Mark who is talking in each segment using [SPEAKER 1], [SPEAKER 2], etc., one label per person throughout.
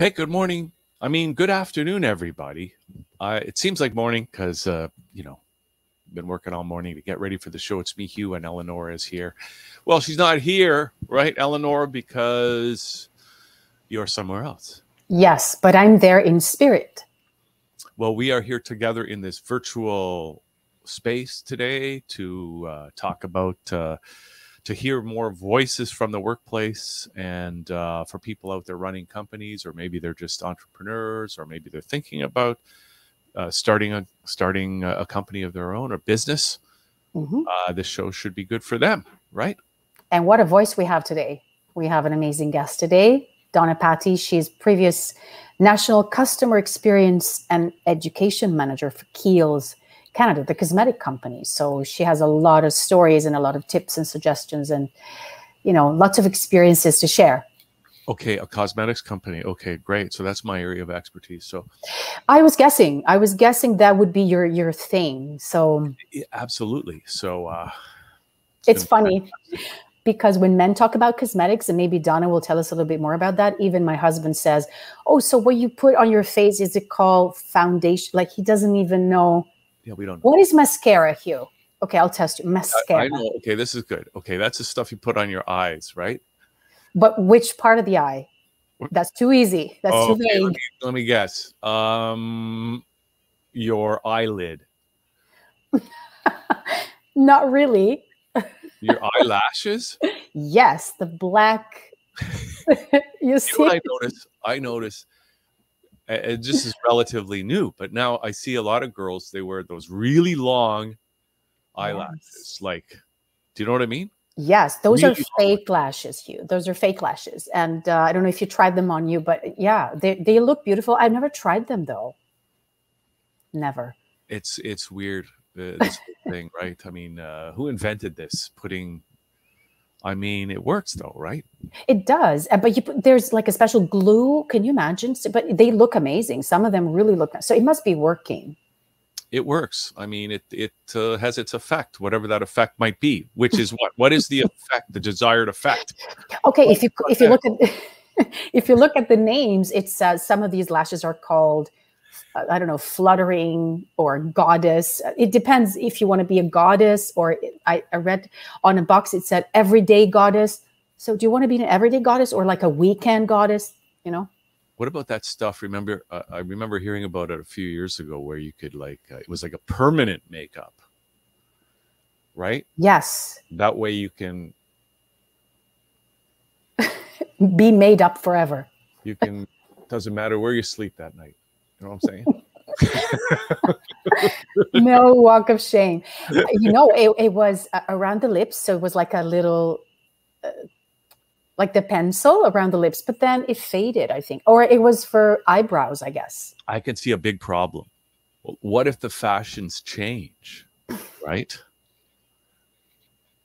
[SPEAKER 1] Hey, good morning. Good afternoon, everybody. It seems like morning because, been working all morning to get ready for the show. It's me, Hugh, and Eleanor is here. Well, she's not here, right, Eleanor, because you're somewhere else.
[SPEAKER 2] Yes, but I'm there in spirit.
[SPEAKER 1] Well, we are here together in this virtual space today to talk about, to hear more voices from the workplace and for people out there running companies, or maybe they're just entrepreneurs, or maybe they're thinking about starting a company of their own or business. Mm-hmm. This show should be good for them, right?
[SPEAKER 2] And what a voice we have today. We have an amazing guest today, Donna Paty. She's previous National Customer Experience and Education Manager for Kiehl's Canada, the cosmetic company. So she has a lot of stories and a lot of tips and suggestions and, lots of experiences to share.
[SPEAKER 1] Okay, a cosmetics company. Okay, great. So that's my area of expertise. So
[SPEAKER 2] I was guessing that would be your thing. So
[SPEAKER 1] yeah, absolutely. So
[SPEAKER 2] it's funny because when men talk about cosmetics, and maybe Donna will tell us a little bit more about that, even my husband says, "Oh, so what you put on your face, is it called foundation?" Like he doesn't even know.
[SPEAKER 1] Yeah, we don't.
[SPEAKER 2] What is mascara, Hugh? Okay, I'll test you. Mascara.
[SPEAKER 1] I know. Okay, this is good. Okay, that's the stuff you put on your eyes, right?
[SPEAKER 2] But which part of the eye? That's too easy. That's too vague.
[SPEAKER 1] Let me guess. Your eyelid.
[SPEAKER 2] Not really.
[SPEAKER 1] Your eyelashes?
[SPEAKER 2] Yes, the black. You see?
[SPEAKER 1] What I notice. It just is relatively new, but now I see a lot of girls. They wear those really long eyelashes. Yes. Like, do you know what I mean?
[SPEAKER 2] Yes, those really are fake lashes, Hugh. Those are fake lashes. And I don't know if you tried them on you, but yeah, they look beautiful. I've never tried them, though. Never.
[SPEAKER 1] It's weird, this thing, right? Who invented this? It works, though, right?
[SPEAKER 2] It does. But there's like a special glue. Can you imagine? But they look amazing. Some of them really look nice. So it must be working.
[SPEAKER 1] It works. It has its effect, whatever that effect might be, which is what? What is the effect, the desired effect?
[SPEAKER 2] Okay, if you look at the names, it says some of these lashes are called, I don't know, fluttering or goddess. It depends if you want to be a goddess, or I read on a box it said everyday goddess. So do you want to be an everyday goddess or like a weekend goddess?
[SPEAKER 1] What about that stuff? I remember hearing about it a few years ago where you could it was like a permanent makeup, right?
[SPEAKER 2] Yes.
[SPEAKER 1] That way you can
[SPEAKER 2] be made up forever.
[SPEAKER 1] You can, doesn't matter where you sleep that night. You know what I'm saying?
[SPEAKER 2] No walk of shame. It was around the lips. So it was like a little... like the pencil around the lips, but then it faded, I think. Or it was for eyebrows, I guess.
[SPEAKER 1] I can see a big problem. What if the fashions change, right?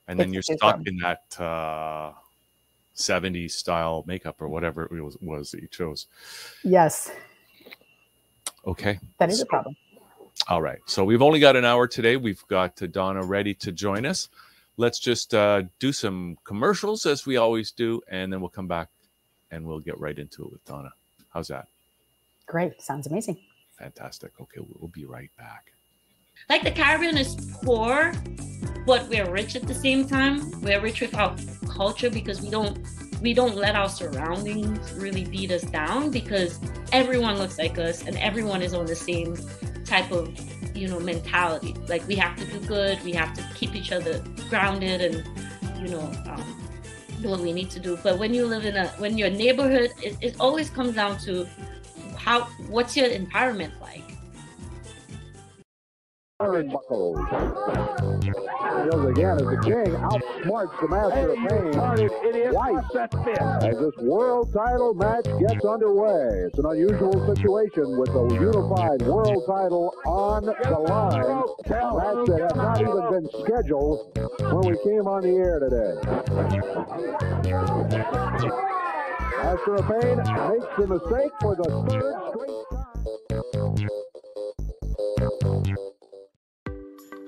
[SPEAKER 1] And then you're stuck in that 70s style makeup or whatever it was that you chose.
[SPEAKER 2] Yes.
[SPEAKER 1] Okay.
[SPEAKER 2] That is a problem.
[SPEAKER 1] All right. So we've only got an hour today. We've got Donna ready to join us. Let's just do some commercials as we always do, and then we'll come back and we'll get right into it with Donna. How's that?
[SPEAKER 2] Great. Sounds amazing.
[SPEAKER 1] Fantastic. Okay, we'll be right back.
[SPEAKER 3] Like the Caribbean is poor, but we're rich at the same time. We're rich with our culture because we don't let our surroundings really beat us down, because everyone looks like us and everyone is on the same type of mentality. Like, we have to do good, we have to keep each other grounded and do what we need to do. But when you live when your neighborhood, it always comes down to what's your environment like.
[SPEAKER 4] Buckles. Goes again as the king outsmarts the master of pain. White as this world title match gets underway. It's an unusual situation with the unified world title on the line. A match that had not even been scheduled when we came on the air today. Master of Pain makes the mistake for the third straight time.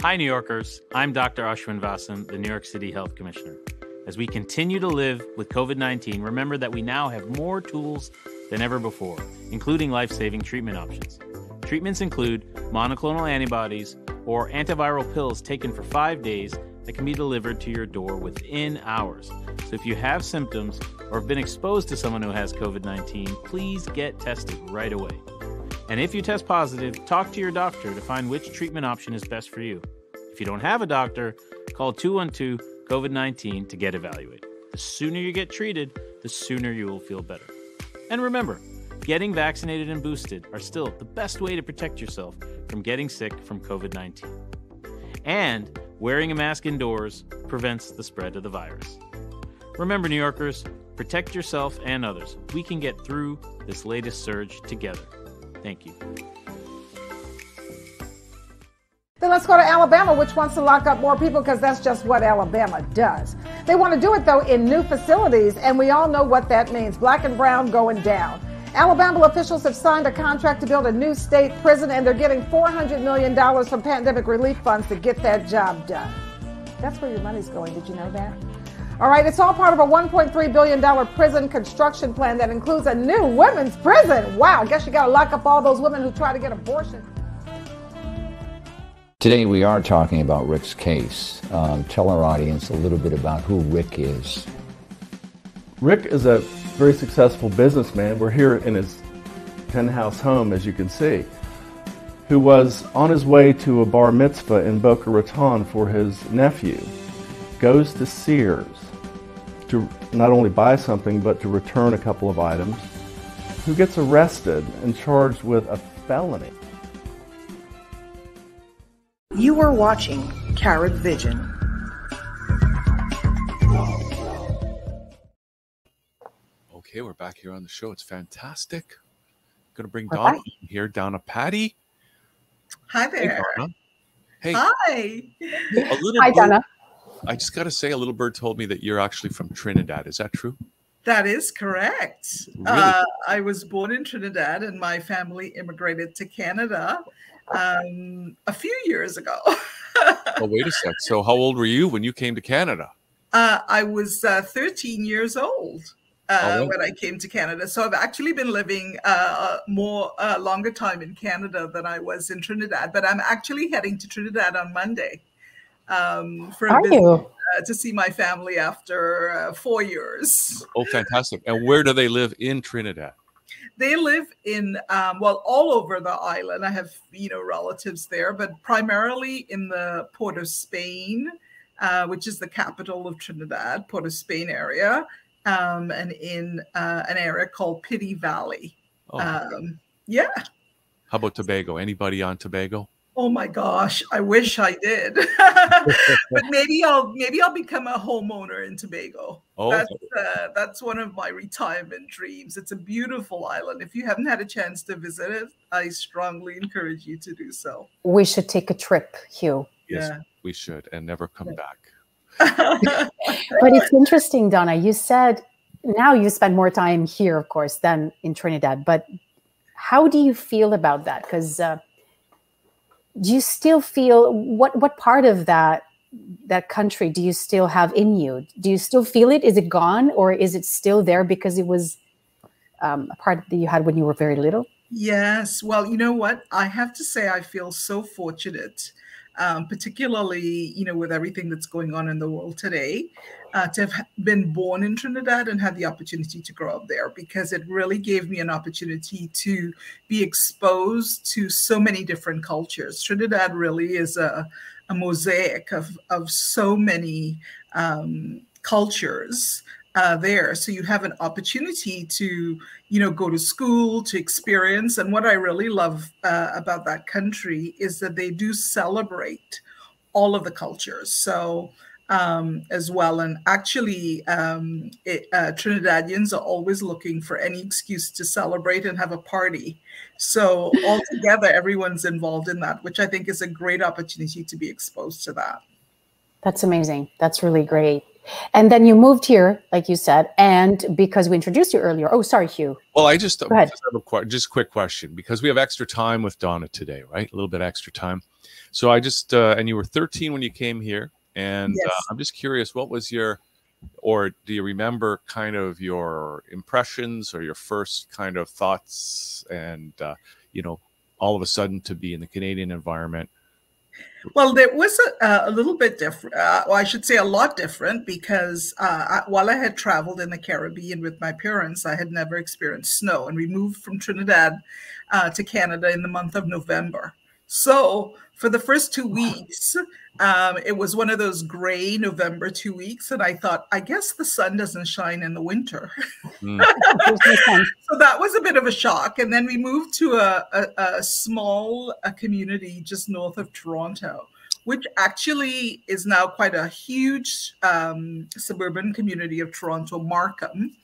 [SPEAKER 5] Hi, New Yorkers. I'm Dr. Ashwin Vasan, the New York City Health Commissioner. As we continue to live with COVID-19, remember that we now have more tools than ever before, including life-saving treatment options. Treatments include monoclonal antibodies or antiviral pills taken for 5 days that can be delivered to your door within hours. So if you have symptoms or have been exposed to someone who has COVID-19, please get tested right away. And if you test positive, talk to your doctor to find which treatment option is best for you. If you don't have a doctor, call 212-COVID-19 to get evaluated. The sooner you get treated, the sooner you will feel better. And remember, getting vaccinated and boosted are still the best way to protect yourself from getting sick from COVID-19. And wearing a mask indoors prevents the spread of the virus. Remember, New Yorkers, protect yourself and others. We can get through this latest surge together. Thank you.
[SPEAKER 6] Then let's go to Alabama, which wants to lock up more people because that's just what Alabama does. They want to do it, though, in new facilities, and we all know what that means. Black and brown going down. Alabama officials have signed a contract to build a new state prison, and they're getting $400 million from pandemic relief funds to get that job done. That's where your money's going. Did you know that? All right, it's all part of a $1.3 billion prison construction plan that includes a new women's prison. Wow, I guess you got to lock up all those women who try to get abortion.
[SPEAKER 7] Today we are talking about Rick's case. Tell our audience a little bit about who Rick is.
[SPEAKER 8] Rick is a very successful businessman. We're here in his penthouse home, as you can see, who was on his way to a bar mitzvah in Boca Raton for his nephew, goes to Sears to not only buy something but to return a couple of items, who gets arrested and charged with a felony.
[SPEAKER 9] You are watching Carrot Vision.
[SPEAKER 1] Okay, we're back here on the show. It's fantastic. Going to bring Donna in here. Donna Paty.
[SPEAKER 10] Hi there.
[SPEAKER 1] Hey, Donna. Hey.
[SPEAKER 10] Hi.
[SPEAKER 2] Hi, Donna.
[SPEAKER 1] I just got to say, a little bird told me that you're actually from Trinidad. Is that true?
[SPEAKER 10] That is correct.
[SPEAKER 1] Really?
[SPEAKER 10] I was born in Trinidad, and my family immigrated to Canada a few years ago.
[SPEAKER 1] Oh, wait a sec. So how old were you when you came to Canada?
[SPEAKER 10] I was 13 years old when I came to Canada. So I've actually been living longer time in Canada than I was in Trinidad. But I'm actually heading to Trinidad on Monday for a visit to see my family after 4 years.
[SPEAKER 1] Oh, fantastic. And where do they live in Trinidad?
[SPEAKER 10] They live in, all over the island. I have, relatives there, but primarily in the Port of Spain, which is the capital of Trinidad, Port of Spain area, and in an area called Pity Valley. Yeah.
[SPEAKER 1] How about Tobago? Anybody on Tobago?
[SPEAKER 10] Oh my gosh, I wish I did. But maybe I'll become a homeowner in Tobago. Oh, that's one of my retirement dreams. It's a beautiful island. If you haven't had a chance to visit it, I strongly encourage you to do so.
[SPEAKER 2] We should take a trip, Hugh.
[SPEAKER 1] Yes, we should, and never come back.
[SPEAKER 2] But it's interesting, Donna. You said now you spend more time here, of course, than in Trinidad. But how do you feel about that? Because do you still feel what part of that country do you still have in you? Do you still feel it? Is it gone, or is it still there because it was a part that you had when you were very little?
[SPEAKER 10] Yes. Well, you know what? I have to say I feel so fortunate, particularly, with everything that's going on in the world today, to have been born in Trinidad and had the opportunity to grow up there, because it really gave me an opportunity to be exposed to so many different cultures. Trinidad really is a mosaic of so many cultures there. So you have an opportunity to, go to school, to experience. And what I really love about that country is that they do celebrate all of the cultures. So as well. And actually, Trinidadians are always looking for any excuse to celebrate and have a party. So altogether, everyone's involved in that, which I think is a great opportunity to be exposed to that.
[SPEAKER 2] That's amazing. That's really great. And then you moved here, like you said, and because we introduced you earlier. Oh, sorry, Hugh.
[SPEAKER 1] Well, I just have a quick question, because we have extra time with Donna today, right? A little bit extra time. So I just, and you were 13 when you came here. And
[SPEAKER 10] yes.
[SPEAKER 1] I'm just curious, what was your or do you remember kind of your impressions or your first kind of thoughts and, you know, all of a sudden to be in the Canadian environment?
[SPEAKER 10] Well, there was a little bit different, or I should say a lot different, because while I had traveled in the Caribbean with my parents, I had never experienced snow. And we moved from Trinidad to Canada in the month of November. So for the first 2 weeks, it was one of those gray November 2 weeks. And I thought, I guess the sun doesn't shine in the winter.
[SPEAKER 1] Mm.
[SPEAKER 10] So that was a bit of a shock. And then we moved to a small community just north of Toronto, which actually is now quite a huge suburban community of Toronto. Markham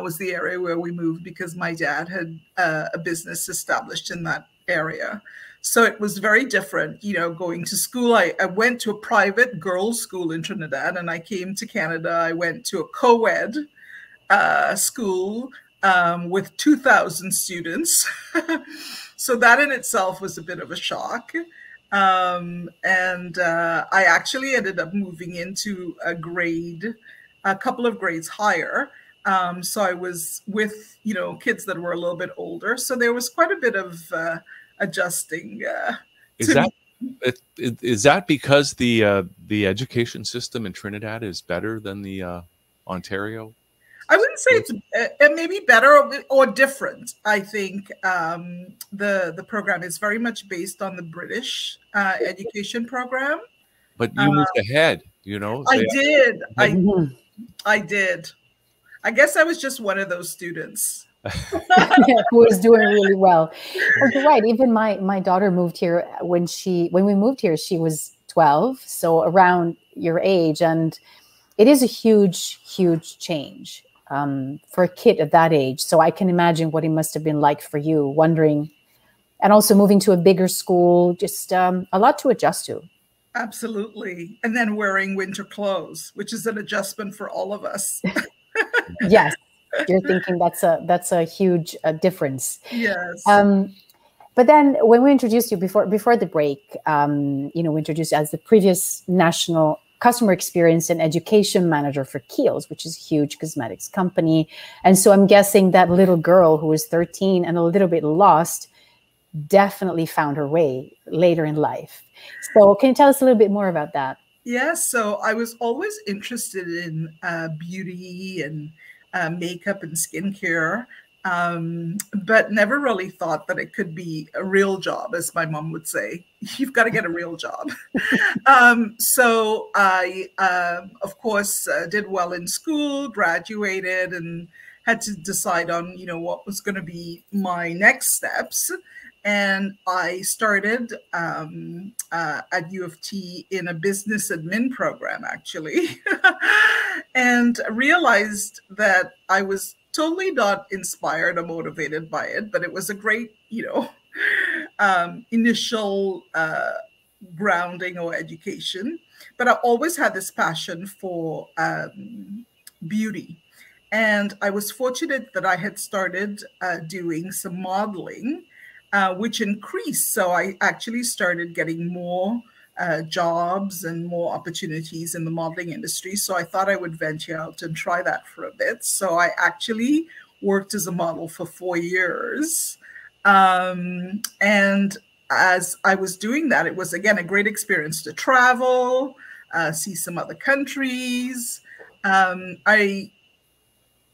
[SPEAKER 10] was the area where we moved because my dad had a business established in that area. So it was very different, you know, going to school. I went to a private girls' school in Trinidad, and I came to Canada. I went to a co-ed school with 2,000 students. So that in itself was a bit of a shock. And I actually ended up moving into a couple of grades higher. So I was with, you know, kids that were a little bit older. So there was quite a bit of adjusting.
[SPEAKER 1] Is that because the education system in Trinidad is better than the Ontario?
[SPEAKER 10] I wouldn't say it's maybe better or different. I think the program is very much based on the British education program.
[SPEAKER 1] But you moved ahead, you know.
[SPEAKER 10] I did. I guess I was just one of those students.
[SPEAKER 2] Who was doing really well. Oh, you're right. Even my daughter moved here when we moved here, she was 12, so around your age, and it is a huge change for a kid at that age. So I can imagine what it must have been like for you, wondering, and also moving to a bigger school, just a lot to adjust to.
[SPEAKER 10] Absolutely, and then wearing winter clothes, which is an adjustment for all of us.
[SPEAKER 2] Yes. You're thinking that's a huge difference.
[SPEAKER 10] Yes.
[SPEAKER 2] But then when we introduced you before the break, you know, we introduced you as the previous national customer experience and education manager for Kiehl, which is a huge cosmetics company. And so I'm guessing that little girl who was 13 and a little bit lost definitely found her way later in life. So can you tell us a little bit more about that?
[SPEAKER 10] Yes. So I was always interested in beauty and makeup and skincare, but never really thought that it could be a real job, as my mom would say. You've got to get a real job. So I, of course, did well in school, graduated, and had to decide on, you know, what was going to be my next steps. And I started at U of T in a business admin program, actually, and realized that I was totally not inspired or motivated by it, but it was a great, you know, initial grounding or education. But I always had this passion for beauty. And I was fortunate that I had started doing some modeling, which increased. So I actually started getting more jobs and more opportunities in the modeling industry. So I thought I would venture out and try that for a bit. So I actually worked as a model for 4 years. And as I was doing that, it was, again, a great experience to travel, see some other countries. I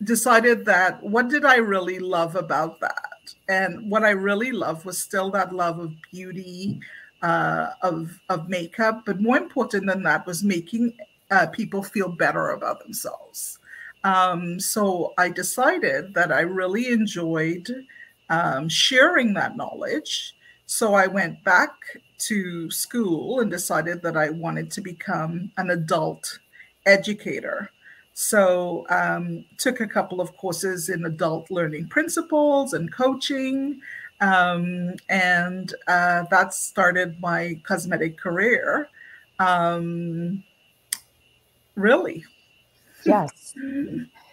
[SPEAKER 10] decided that what did I really love about that? And what I really loved was still that love of beauty, of makeup, but more important than that was making people feel better about themselves. So I decided that I really enjoyed sharing that knowledge. So I went back to school and decided that I wanted to become an adult educator. So took a couple of courses in adult learning principles and coaching. And that started my cosmetic career, really.
[SPEAKER 2] Yes.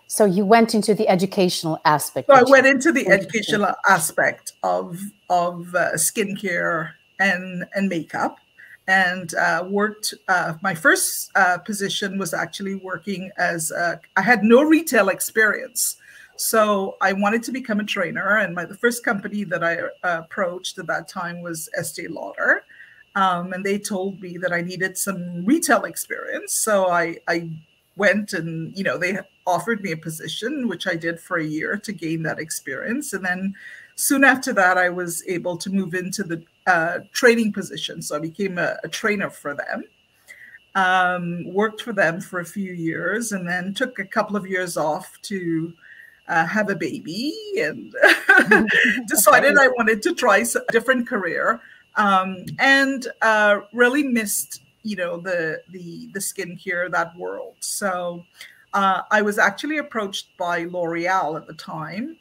[SPEAKER 2] So you went into the educational aspect.
[SPEAKER 10] So I went into the educational aspect of skincare and makeup. and worked. My first position was actually working as I had no retail experience. So I wanted to become a trainer, and the first company that I approached at that time was Estee Lauder. And they told me that I needed some retail experience. So I went and, they offered me a position, which I did for a year to gain that experience. And then soon after that, I was able to move into the training position. So I became a trainer for them, worked for them for a few years, and then took a couple of years off to have a baby, and decided I wanted to try a different career. And really missed, the skincare, that world. So I was actually approached by L'Oreal at the time,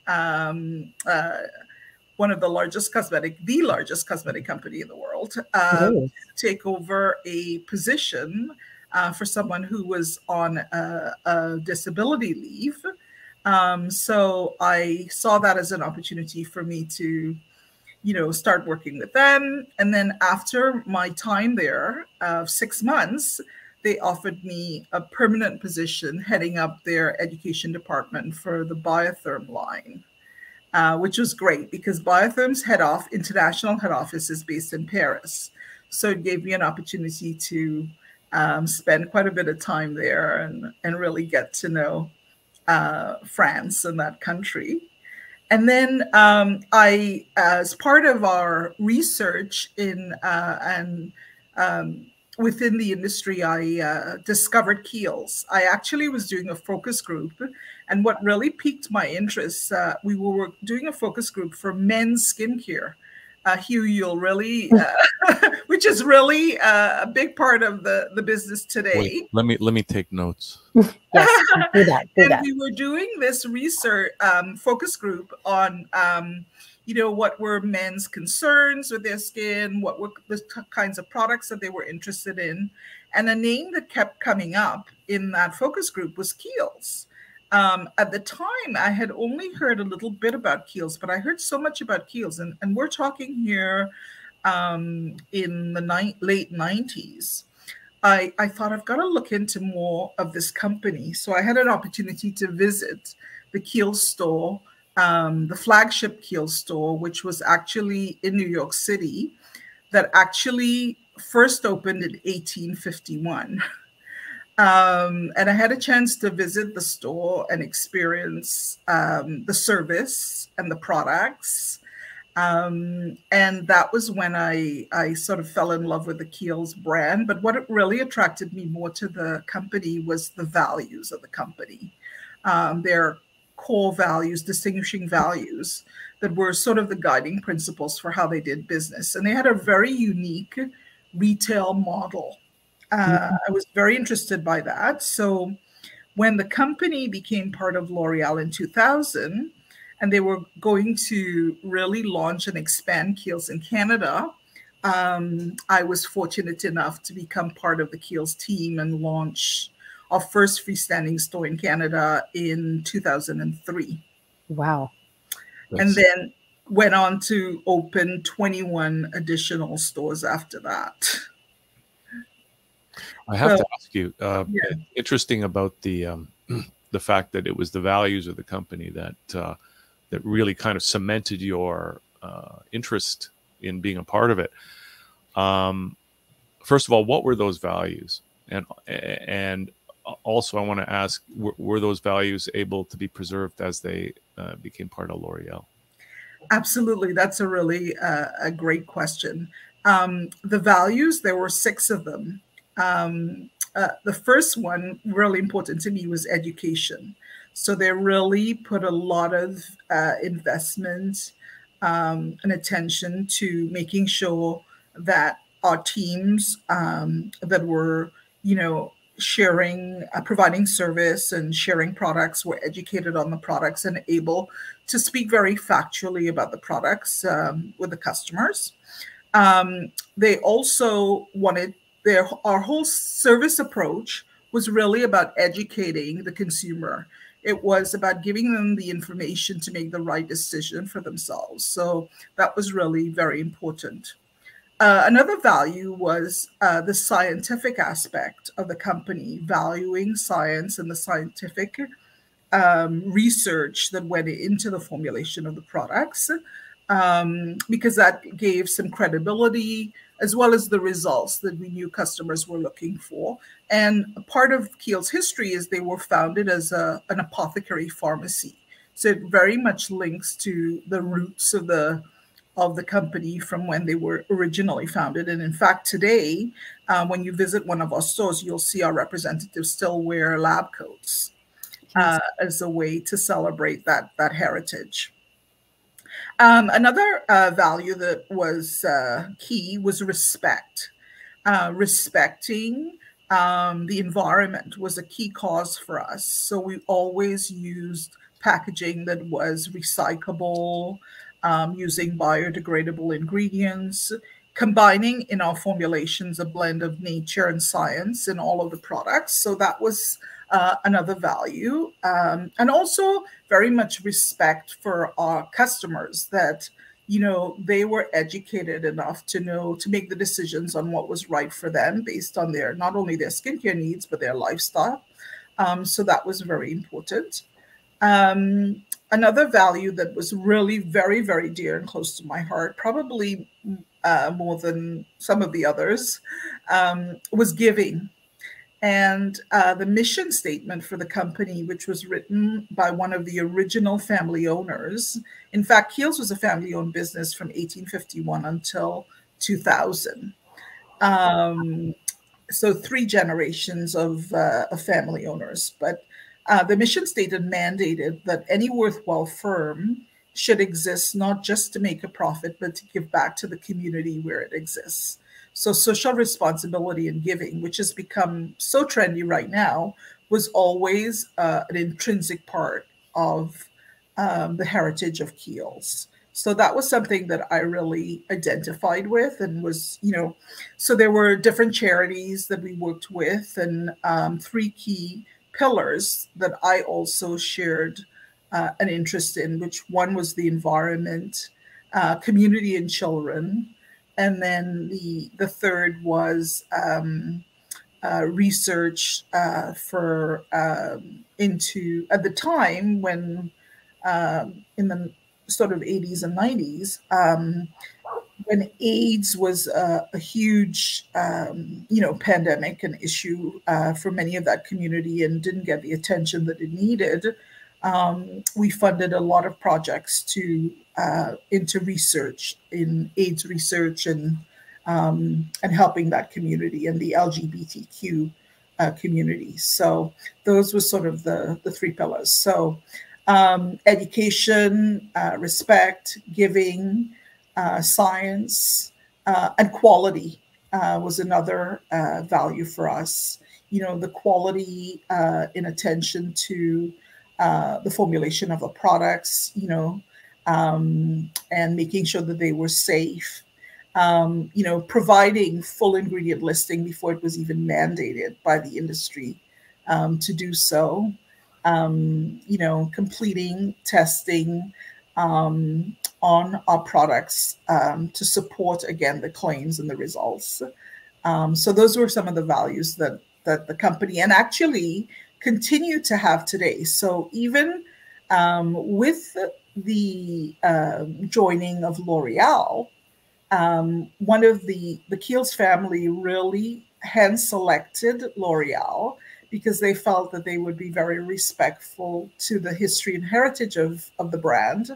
[SPEAKER 10] one of the largest cosmetic company in the world, to take over a position for someone who was on a disability leave. So I saw that as an opportunity for me to start working with them. And then after my time there, 6 months, they offered me a permanent position heading up their education department for the Biotherm line, which was great because Biotherm's international head office is based in Paris. So it gave me an opportunity to spend quite a bit of time there and really get to know France and that country. And then I, as part of our research within the industry, I discovered Kiehl's. I actually was doing a focus group, and what really piqued my interest, we were doing a focus group for men's skincare. Kiehl, you'll really, which is really a big part of the business today.
[SPEAKER 1] Wait, let me take notes.
[SPEAKER 2] Yes, do that.
[SPEAKER 10] And we were doing this research focus group on, what were men's concerns with their skin, what were the kinds of products that they were interested in. And a name that kept coming up in that focus group was Kiehl's. At the time, I had only heard a little bit about Kiehl's, but I heard so much about Kiehl's. And we're talking here in the late 90s. I thought I've got to look into more of this company. So I had an opportunity to visit the Kiehl store, the flagship Kiehl store, which was actually in New York City, that actually first opened in 1851. And I had a chance to visit the store and experience the service and the products. And that was when I sort of fell in love with the Kiehl's brand. But what really attracted me more to the company was the values of the company, their core values, distinguishing values that were sort of the guiding principles for how they did business. And they had a very unique retail model. I was very interested by that. So when the company became part of L'Oreal in 2000, and they were going to really launch and expand Kiehl's in Canada, I was fortunate enough to become part of the Kiehl's team and launch our first freestanding store in Canada in 2003.
[SPEAKER 2] Wow.
[SPEAKER 10] And then went on to open 21 additional stores after that.
[SPEAKER 1] I have to ask you, interesting about the fact that it was the values of the company that that really kind of cemented your interest in being a part of it. First of all, what were those values? And also, I want to ask, were those values able to be preserved as they became part of L'Oreal?
[SPEAKER 10] Absolutely. That's a really a great question. The values, there were 6 of them. The first one, really important to me, was education. So they really put a lot of investment and attention to making sure that our teams that were, sharing, providing service and sharing products were educated on the products and able to speak very factually about the products with the customers. They also wanted our whole service approach was really about educating the consumer. It was about giving them the information to make the right decision for themselves. So that was really very important. Another value was the scientific aspect of the company, valuing science and the scientific research that went into the formulation of the products, because that gave some credibility as well as the results that we knew customers were looking for. And a part of Kiehl's history is they were founded as an apothecary pharmacy. So it very much links to the roots of the company from when they were originally founded. And in fact, today, when you visit one of our stores, you'll see our representatives still wear lab coats as a way to celebrate that heritage. Another value that was key was respect. Respecting the environment was a key cause for us. So we always used packaging that was recyclable, using biodegradable ingredients, combining in our formulations a blend of nature and science in all of the products. So that was another value. And also very much respect for our customers, that, you know, they were educated enough to know, to make the decisions on what was right for them based on their, not only their skincare needs, but their lifestyle. So that was very important. Another value that was really very, very dear and close to my heart, probably more than some of the others, was giving. And the mission statement for the company, which was written by one of the original family owners. In fact, Kiehl's was a family-owned business from 1851 until 2000. So 3 generations of family owners. But the mission statement mandated that any worthwhile firm should exist not just to make a profit, but to give back to the community where it exists. So social responsibility and giving, which has become so trendy right now, was always an intrinsic part of the heritage of Kiehl's. So that was something that I really identified with, and was, you know, so there were different charities that we worked with, and 3 key pillars that I also shared an interest in, which one was the environment, community and children. And then the third was research for into, at the time when in the sort of 80s and 90s, when AIDS was a huge, you know, pandemic and issue for many of that community and didn't get the attention that it needed. We funded a lot of projects into research in AIDS research and helping that community and the LGBTQ community. So those were sort of the 3 pillars. So education, respect, giving, science, and quality was another value for us. You know, the quality in attention to the formulation of the products, you know, and making sure that they were safe, you know, providing full ingredient listing before it was even mandated by the industry to do so, you know, completing testing on our products to support, again, the claims and the results. So those were some of the values that the company, and actually continue to have today. So even with the joining of L'Oreal, one of the Kiehl's family really hand-selected L'Oreal because they felt that they would be very respectful to the history and heritage of the brand,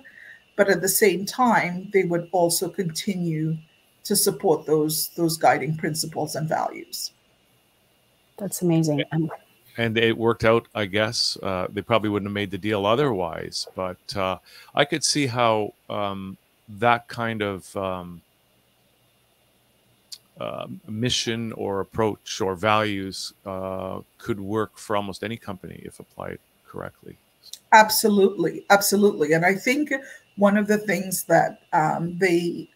[SPEAKER 10] but at the same time, they would also continue to support those guiding principles and values.
[SPEAKER 2] That's amazing.
[SPEAKER 1] And it worked out, I guess. They probably wouldn't have made the deal otherwise. But I could see how that kind of mission or approach or values could work for almost any company if applied correctly.
[SPEAKER 10] Absolutely. Absolutely. And I think one of the things that they,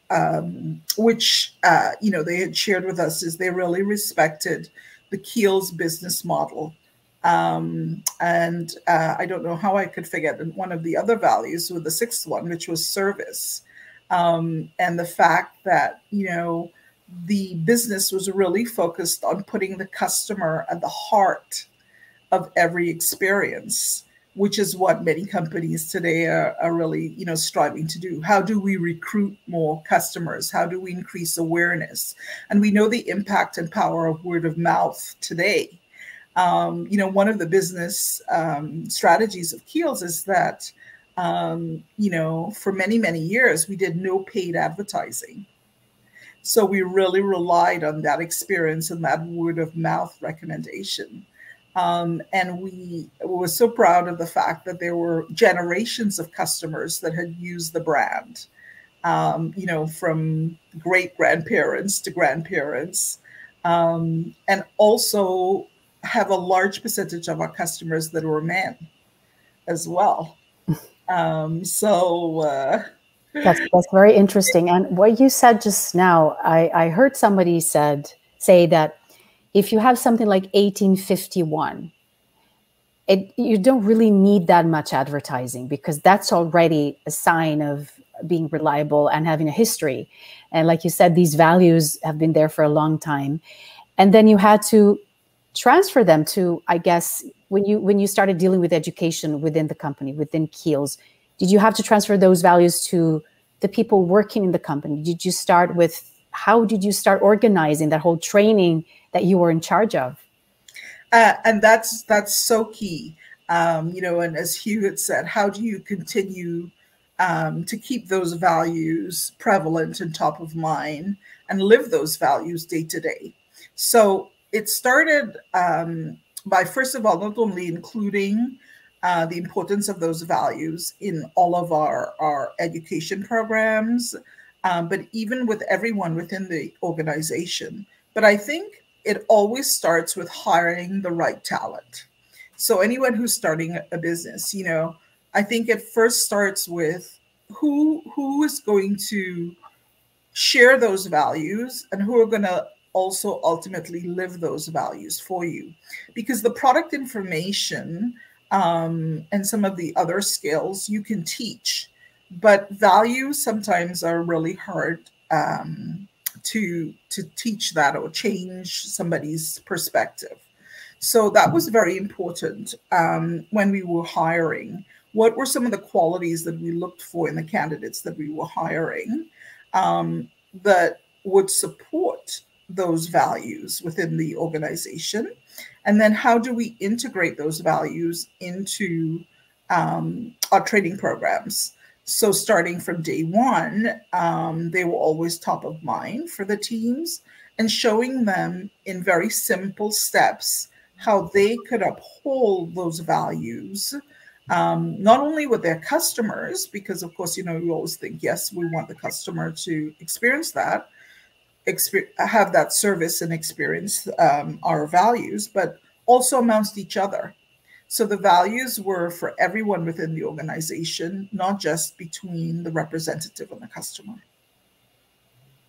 [SPEAKER 10] which, you know, they had shared with us is they really respected the Kiehl's business model. And I don't know how I could forget one of the other values with the 6th one, which was service. And the fact that, you know, the business was really focused on putting the customer at the heart of every experience, which is what many companies today are really, striving to do. How do we recruit more customers? How do we increase awareness? And we know the impact and power of word of mouth today. One of the business strategies of Kiehl's is that, for many, many years, we did no paid advertising. So we really relied on that experience and that word of mouth recommendation. And we were so proud of the fact that there were generations of customers that had used the brand, from great grandparents to grandparents, and also have a large percentage of our customers that were men as well.
[SPEAKER 2] That's very interesting. And what you said just now, I heard somebody say that if you have something like 1851, you don't really need that much advertising, because that's already a sign of being reliable and having a history. And like you said, these values have been there for a long time. And then you had to transfer them to, I guess, when you started dealing with education within the company, within Kiehl's, did you have to transfer those values to the people working in the company? How did you start organizing that whole training that you were in charge of?
[SPEAKER 10] And that's so key. And as Hugh had said, how do you continue to keep those values prevalent and top of mind and live those values day to day? So it started by, first of all, not only including the importance of those values in all of our education programs, but even with everyone within the organization. But I think it always starts with hiring the right talent. So anyone who's starting a business, I think it first starts with who is going to share those values and who are going to also ultimately live those values for you. Because the product information and some of the other skills you can teach, but values sometimes are really hard to teach that or change somebody's perspective. So that was very important when we were hiring. What were some of the qualities that we looked for in the candidates that we were hiring that would support those values within the organization? And then how do we integrate those values into our training programs? So starting from day one, they were always top of mind for the teams, and showing them in very simple steps how they could uphold those values, not only with their customers, because of course, you always think, yes, we want the customer to experience that, have that service and experience our values, but also amongst each other. So the values were for everyone within the organization, not just between the representative and the customer.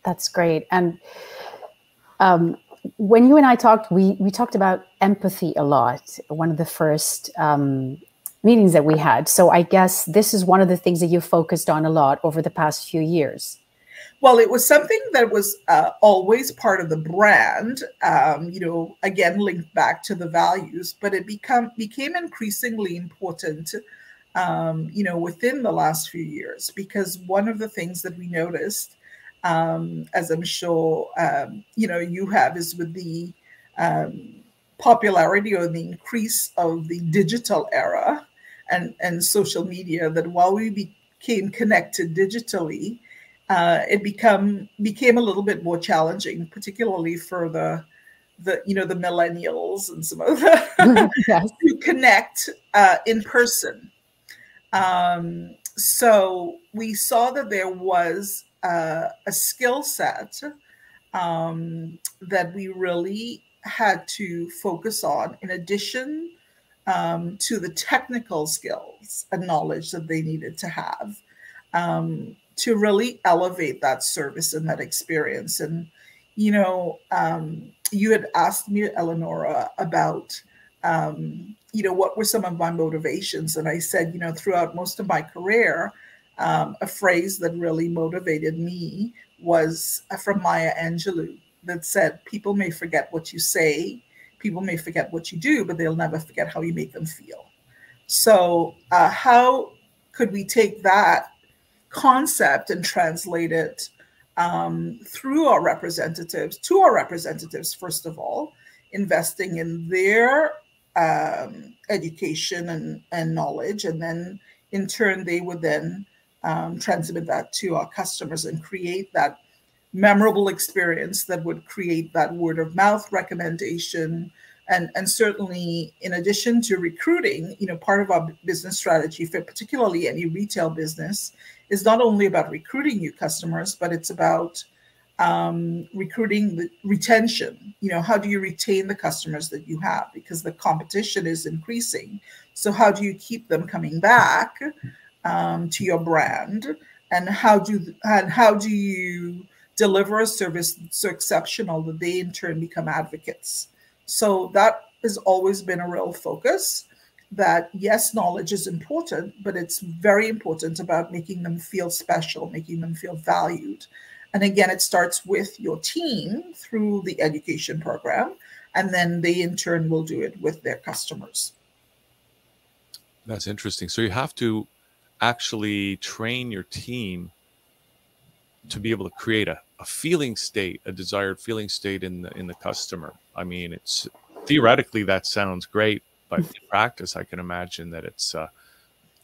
[SPEAKER 2] That's great. And when you and I talked, we talked about empathy a lot, one of the first meetings that we had. So I guess this is one of the things that you focused on a lot over the past few years.
[SPEAKER 10] Well, it was something that was always part of the brand, again, linked back to the values, but it became increasingly important, within the last few years, because one of the things that we noticed, as I'm sure, you have, is with the popularity or the increase of the digital era and social media, that while we became connected digitally, it became a little bit more challenging, particularly for the millennials and some of the
[SPEAKER 2] yes.
[SPEAKER 10] to connect in person. So we saw that there was a skill set that we really had to focus on, in addition to the technical skills and knowledge that they needed to have, to really elevate that service and that experience. And, you had asked me, Eleonora, about, what were some of my motivations? And I said, throughout most of my career, a phrase that really motivated me was from Maya Angelou that said, people may forget what you say, people may forget what you do, but they'll never forget how you make them feel. So how could we take that concept and translate it through our representatives, to our representatives, first of all, investing in their education and knowledge, and then in turn, they would then transmit that to our customers and create that memorable experience that would create that word of mouth recommendation. And certainly, in addition to recruiting, part of our business strategy for particularly any retail business is not only about recruiting new customers, but it's about recruiting the retention. How do you retain the customers that you have? Because the competition is increasing. So how do you keep them coming back to your brand? And how do you deliver a service so exceptional that they in turn become advocates? So that has always been a real focus, that yes, knowledge is important, but it's very important about making them feel special, making them feel valued. And again, it starts with your team through the education program, and then they in turn will do it with their customers.
[SPEAKER 1] That's interesting. So you have to actually train your team to be able to create a feeling state, a desired feeling state in the customer. I mean, it's theoretically that sounds great, but in practice, I can imagine that it's a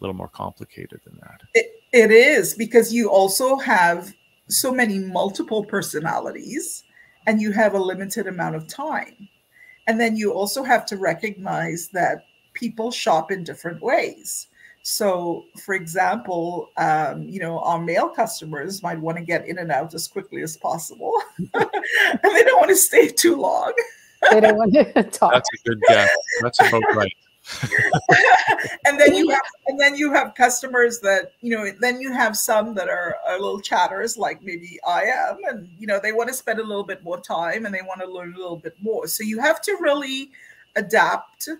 [SPEAKER 1] little more complicated than that.
[SPEAKER 10] It is, because you also have so many multiple personalities and you have a limited amount of time. And then you also have to recognize that people shop in different ways. So, for example, our male customers might want to get in and out as quickly as possible, and they don't want to stay too long.
[SPEAKER 2] They don't want to talk.
[SPEAKER 1] That's a good guess. That's about right.
[SPEAKER 10] and then you have customers that, then you have some that are a little chatters, like maybe I am, and they want to spend a little bit more time and they want to learn a little bit more. So you have to really adapt to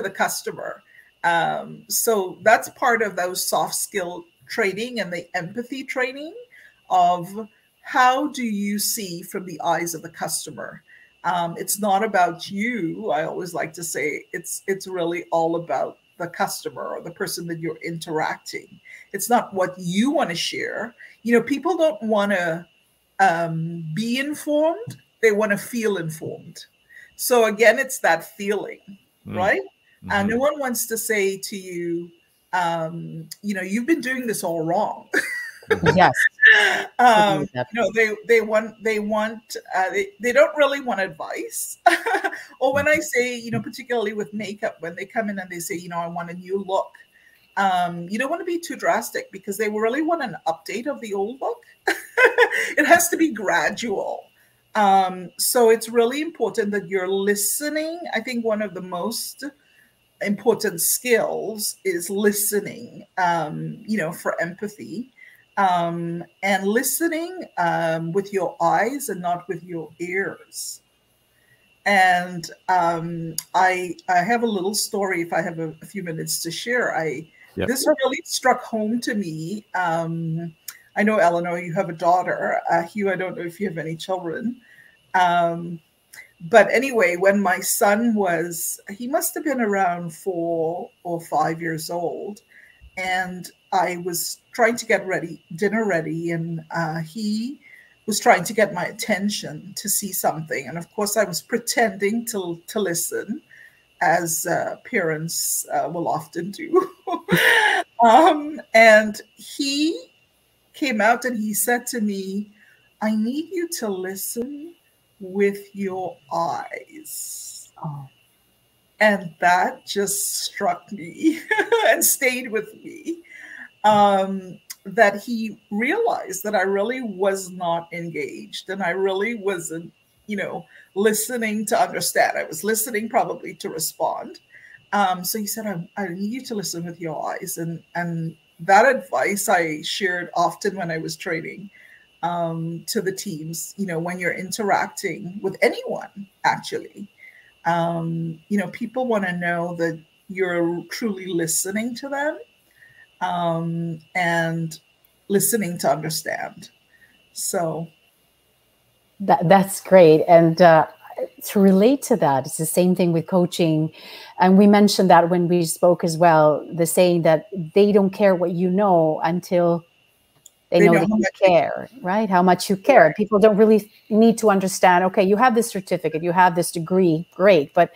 [SPEAKER 10] the customer. So that's part of those soft skill training and the empathy training of how do you see from the eyes of the customer. It's not about you. I always like to say it's really all about the customer or the person that you're interacting. It's not what you want to share. People don't want to be informed. They want to feel informed. So again, it's that feeling, right?
[SPEAKER 1] Mm-hmm.
[SPEAKER 10] No one wants to say to you, you've been doing this all wrong.
[SPEAKER 2] Yes.
[SPEAKER 10] They don't really want advice. Or when I say, particularly with makeup, when they come in and they say, I want a new look, you don't want to be too drastic, because they really want an update of the old look. It has to be gradual. So it's really important that you're listening. I think one of the most important skills is listening, for empathy, and listening with your eyes and not with your ears. And I have a little story, if I have a few minutes to share. This really struck home to me. I know, Eleanor, you have a daughter. Hugh, I don't know if you have any children. But anyway, when my son he must have been around 4 or 5 years old, and I was trying to get dinner ready, and he was trying to get my attention to see something. And of course, I was pretending to listen, as parents will often do. And he came out and he said to me, "I need you to listen with your eyes."
[SPEAKER 2] Oh.
[SPEAKER 10] And that just struck me and stayed with me, that he realized that I really was not engaged, and I really wasn't, listening to understand. I was listening probably to respond. So he said, I need you to listen with your eyes. And that advice I shared often when I was training to the teams, when you're interacting with anyone, actually. People want to know that you're truly listening to them. and listening to understand. So
[SPEAKER 2] that's great. And to relate to that, it's the same thing with coaching. And we mentioned that when we spoke as well, the saying that they don't care what you know until they know that you care, right? How much you care. Right. People don't really need to understand, okay, you have this certificate, you have this degree, great, but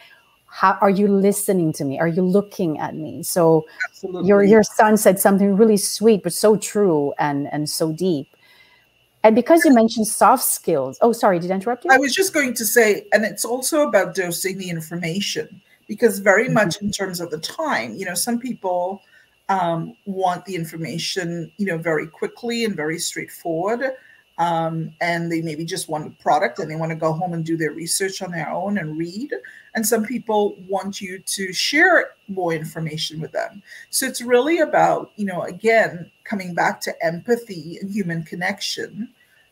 [SPEAKER 2] how are you listening to me? Are you looking at me? So your son said something really sweet, but so true and so deep. And because you mentioned soft skills, oh, sorry, did I interrupt you?
[SPEAKER 10] I was just going to say, and it's also about dosing the information, because very much in terms of the time, you know, some people want the information, you know, very quickly and very straightforward. And they maybe just want a product and they want to go home and do their research on their own and read. And some people want you to share more information with them. So it's really about, you know, again, coming back to empathy and human connection.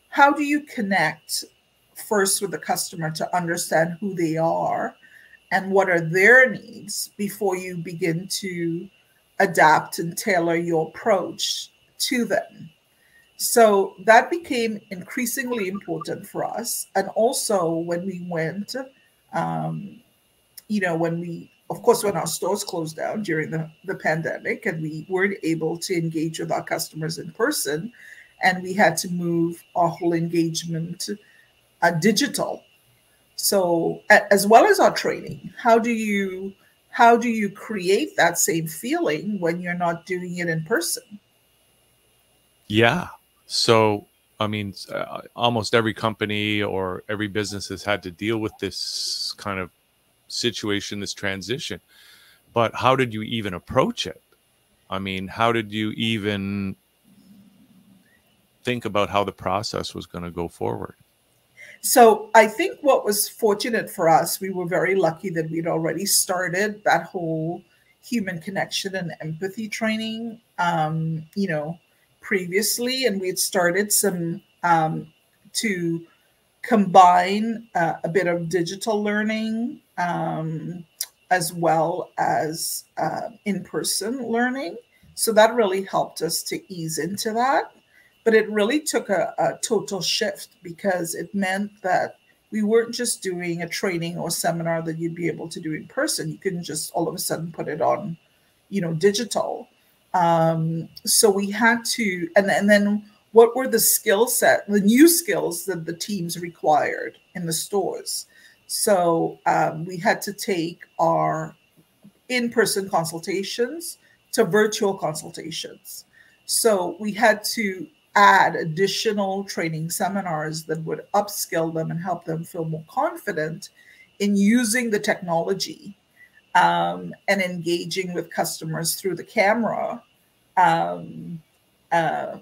[SPEAKER 10] How do you connect first with the customer to understand who they are and what are their needs before you begin to adapt and tailor your approach to them? So that became increasingly important for us. And also when we went, you know, of course, when our stores closed down during the pandemic and we weren't able to engage with our customers in person, and we had to move our whole engagement digital. So as well as our training, how do you create that same feeling when you're not doing it in person?
[SPEAKER 1] Yeah. So, I mean, almost every company or every business has had to deal with this kind of situation, this transition. But how did you even approach it? I mean, how did you even think about how the process was going to go forward?
[SPEAKER 10] So I think what was fortunate for us, we were very lucky that we'd already started that whole human connection and empathy training, you know, previously, and we had started some to combine a bit of digital learning as well as in-person learning. So that really helped us to ease into that. But it really took a total shift, because it meant that we weren't just doing a training or seminar that you'd be able to do in person. You couldn't just all of a sudden put it on, you know, digital. So we had to, and then what were the skill set, the new skills that the teams required in the stores? So we had to take our in-person consultations to virtual consultations. So we had to add additional training seminars that would upskill them and help them feel more confident in using the technology and engaging with customers through the camera,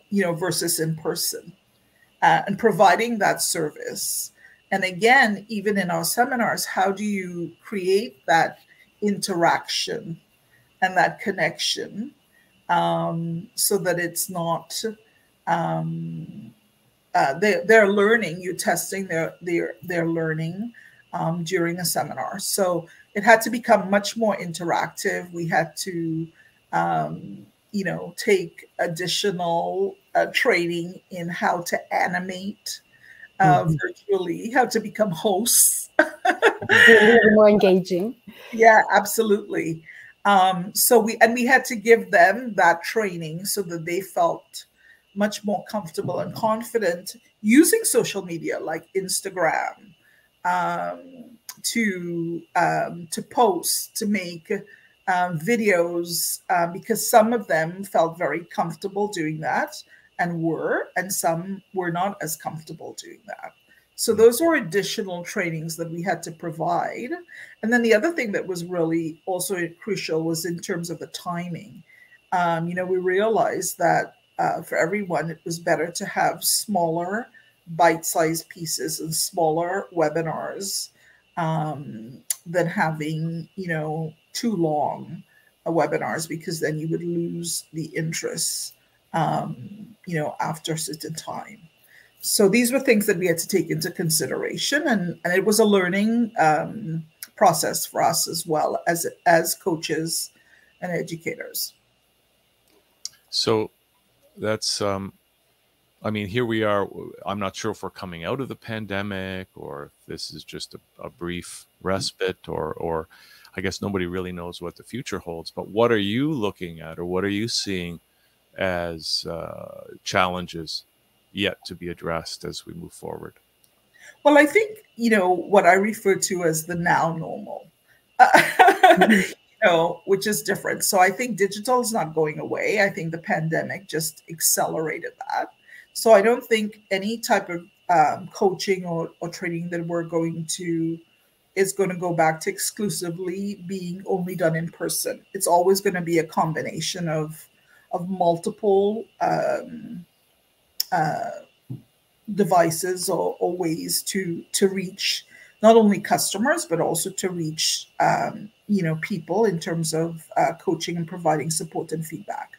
[SPEAKER 10] you know, versus in person, and providing that service. And again, even in our seminars, how do you create that interaction and that connection so that it's not they're learning, you're testing their learning during a seminar. So it had to become much more interactive. We had to you know, take additional training in how to animate virtually, how to become hosts.
[SPEAKER 2] More engaging.
[SPEAKER 10] Yeah, absolutely. So we had to give them that training so that they felt much more comfortable and confident using social media like Instagram to post, to make videos, because some of them felt very comfortable doing that and some were not as comfortable doing that. So those were additional trainings that we had to provide. And then the other thing that was really also crucial was in terms of the timing. You know, we realized that for everyone, it was better to have smaller bite-sized pieces and smaller webinars than having, you know, too long webinars, because then you would lose the interest, you know, after a certain time. So these were things that we had to take into consideration, and it was a learning process for us as well as coaches and educators.
[SPEAKER 1] So that's, I mean, here we are. I'm not sure if we're coming out of the pandemic or if this is just a brief respite, or I guess nobody really knows what the future holds. But what are you looking at, or what are you seeing as challenges yet to be addressed as we move forward?
[SPEAKER 10] Well, I think, what I refer to as the now normal, which is different. So I think digital is not going away. I think the pandemic just accelerated that. So I don't think any type of coaching or training that we're going to is going to go back to exclusively being only done in person. It's always going to be a combination of multiple devices or ways to reach not only customers but also to reach people in terms of coaching and providing support and feedback.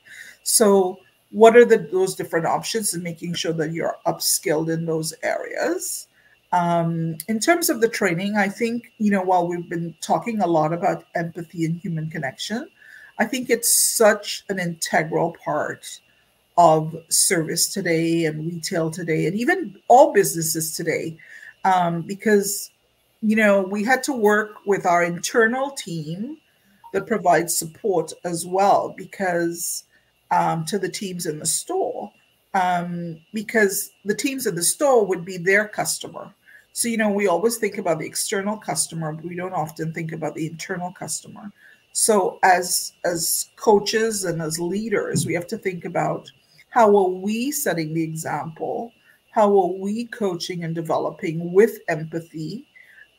[SPEAKER 10] So what are those different options, and making sure that you're upskilled in those areas. In terms of the training, I think, while we've been talking a lot about empathy and human connection, I think it's such an integral part of service today and retail today, and even all businesses today, because, we had to work with our internal team that provides support as well, because to the teams in the store, because the teams in the store would be their customer. So, we always think about the external customer, but we don't often think about the internal customer. So as coaches and as leaders, we have to think about, how are we setting the example? How are we coaching and developing with empathy?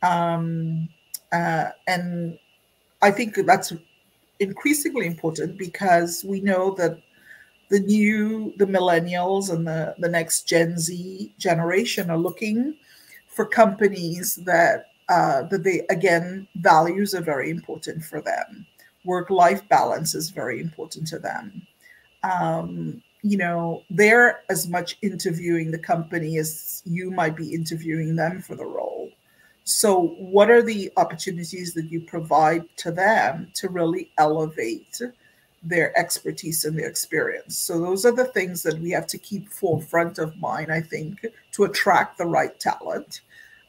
[SPEAKER 10] And I think that's increasingly important, because we know that the millennials and the next Gen Z generation are looking for companies that they, again, values are very important for them. Work-life balance is very important to them. They're as much interviewing the company as you might be interviewing them for the role. So what are the opportunities that you provide to them to really elevate their expertise and their experience? So those are the things that we have to keep forefront of mind, I think, to attract the right talent,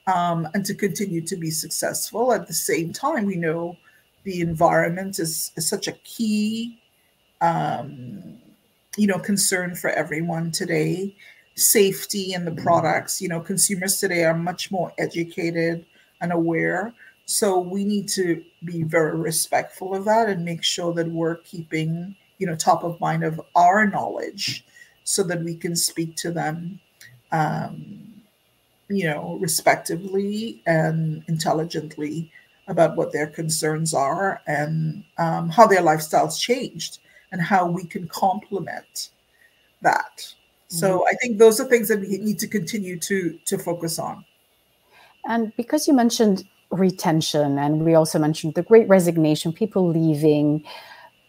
[SPEAKER 10] and to continue to be successful. At the same time, we know the environment is such a key concern for everyone today. Safety in the products, consumers today are much more educated and aware. So we need to be very respectful of that and make sure that we're keeping, top of mind of our knowledge, so that we can speak to them, respectively and intelligently about what their concerns are, and how their lifestyles changed, and how we can complement that. So I think those are things that we need to continue to focus on.
[SPEAKER 2] And because you mentioned retention, and we also mentioned the great resignation, people leaving,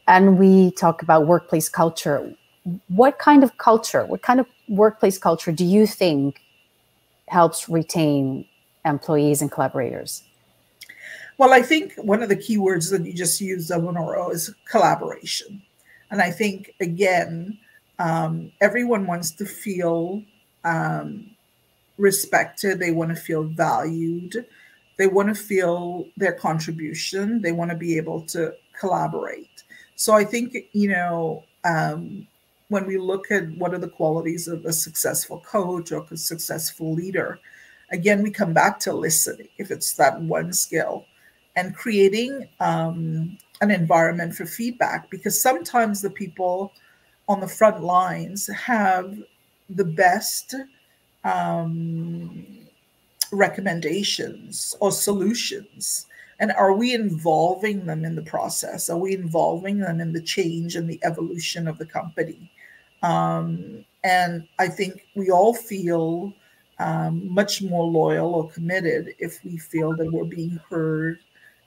[SPEAKER 2] and we talk about workplace culture, what kind of workplace culture do you think helps retain employees and collaborators?
[SPEAKER 10] Well, I think one of the key words that you just used, Eleanor, is collaboration. And I think, again, everyone wants to feel respected. They want to feel valued. They want to feel their contribution. They want to be able to collaborate. So I think, when we look at what are the qualities of a successful coach or a successful leader, again, we come back to listening, if it's that one skill, and creating an environment for feedback, because sometimes the people on the front lines have the best recommendations or solutions. And are we involving them in the process? Are we involving them in the change and the evolution of the company? And I think we all feel much more loyal or committed if we feel that we're being heard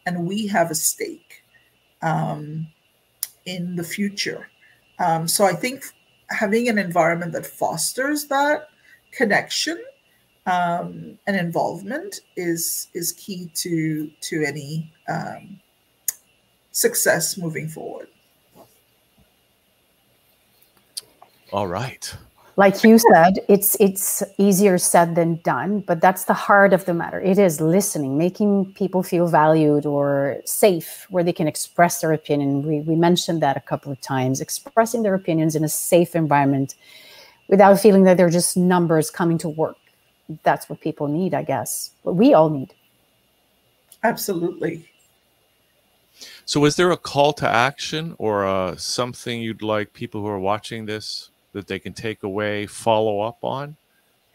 [SPEAKER 10] and we have a stake in the future. So I think having an environment that fosters that connection and involvement is key to any success moving forward.
[SPEAKER 1] All right.
[SPEAKER 2] Like you said, it's easier said than done, but that's the heart of the matter. It is listening, making people feel valued or safe, where they can express their opinion. We mentioned that a couple of times, expressing their opinions in a safe environment without feeling that they're just numbers coming to work. That's what people need, I guess. What we all need.
[SPEAKER 10] Absolutely.
[SPEAKER 1] So is there a call to action or something you'd like people who are watching this that they can take away, follow up on?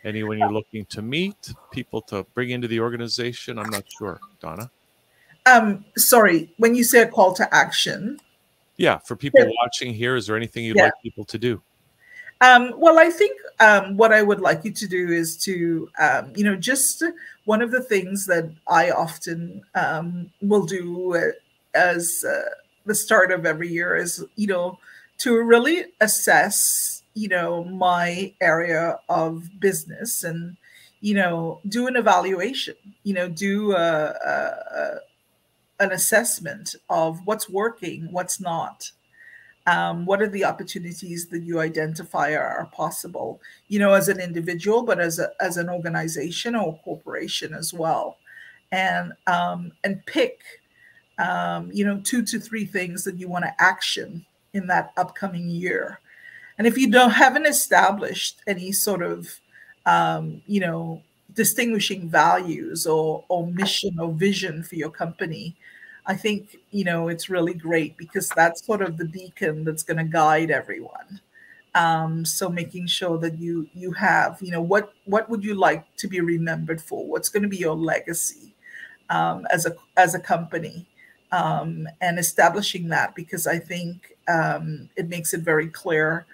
[SPEAKER 1] Anyone you're looking to meet, people to bring into the organization? I'm not sure, Donna.
[SPEAKER 10] Sorry, when you say a call to action.
[SPEAKER 1] Yeah, for people watching here, is there anything you'd like people to do?
[SPEAKER 10] Well, I think what I would like you to do is to, just one of the things that I often will do as the start of every year is, to really assess, my area of business and, do an evaluation, do an assessment of what's working, what's not. What are the opportunities that you identify are possible, as an individual, but as an organization or corporation as well, and pick, 2 to 3 things that you want to action in that upcoming year. And if you haven't established any sort of, distinguishing values or mission or vision for your company, I think, it's really great because that's sort of the beacon that's going to guide everyone. So making sure that you have, what would you like to be remembered for? What's going to be your legacy as a company? And establishing that, because I think it makes it very clear